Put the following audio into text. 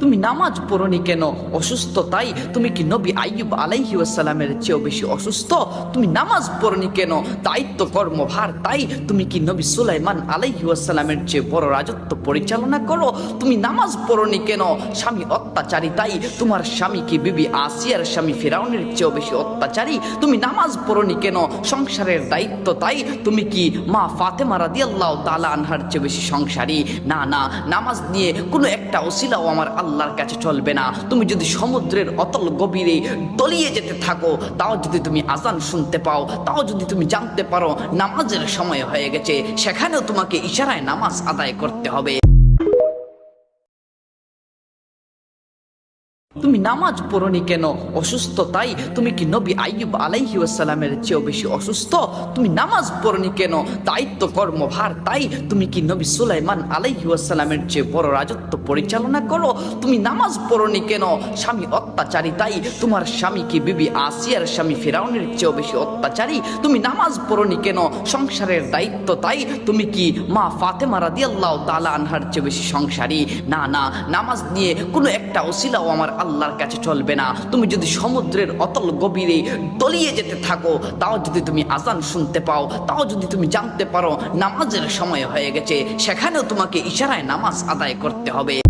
তুমি নামাজ পড়নি কেন? অসুস্থ তাই? তুমি কি নবী আইয়ুব আলাইহি ওয়াসাল্লামের চেয়েও বেশি অসুস্থ? তুমি নামাজ পড়নি কেন? দায়িত্ব কর্মভার তাই? তুমি কি নবী সুলাইমান আলাইহি ওয়াসাল্লামের চেয়ে বড় রাজত্ব পরিচালনা করো? তুমি নামাজ পড়নি কেন? স্বামী অত্যাচারী তাই? তোমার স্বামী কি বিবি আসিয়ার স্বামী ফিরাউনের চেয়েও বেশি অত্যাচারী? তুমি নামাজ পড়নি কেন? সংসারের দায়িত্ব তাই? তুমি কি মা ফাতেমা রাদিয়াল্লাহু তাআলা আনহার চেয়ে বেশি সংসারী? না না, নামাজ নিয়ে কোনো একটা ওসিলাও আমার আল্লাহর কাছে চলবে না। তুমি যদি সমুদ্রের অতল গভীরে তলিয়ে যেতে থাকো, তাও যদি তুমি আজান শুনতে পাও, তাও যদি তুমি জানতে পারো নামাজের সময় হয়ে গেছে, সেখানেও তোমাকে ইশারায় নামাজ আদায় করতে হবে। তুমি নামাজ পড়নি কেন? অসুস্থ তাই? তুমি কি নবী আইয়ুব আলাইহি ওয়াসাল্লামের চেয়েও বেশি অসুস্থ? তুমি নামাজ পড়নি কেন? দায়িত্ব কর্মভার তাই? তুমি কি নবী সুলাইমান আলাইহি ওয়াসাল্লামের চেয়ে বড় রাজত্ব পরিচালনা করো? তুমি নামাজ পড়নি কেন? স্বামী অত্যাচারী তাই? তোমার স্বামী কি বিবি আসিয়ার স্বামী ফিরাউনের চেয়েও বেশি অত্যাচারী? তুমি নামাজ পড়নি কেন? সংসারের দায়িত্ব তাই? তুমি কি মা ফাতেমা রাদিয়াল্লাহু তাআলা আনহার চেয়ে বেশি সংসারী? না না, নামাজ নিয়ে কোনো একটা ওসিলাও আমার আল্লাহর কাছে চলবে না। তুমি যদি সমুদ্রের অতল গভীরে তলিয়ে যেতে থাকো, তাও যদি তুমি আজান শুনতে পাও, তাও যদি তুমি জানতে পারো নামাজের সময় হয়ে গেছে, সেখানেও তোমাকে ইশারায় নামাজ আদায় করতে হবে।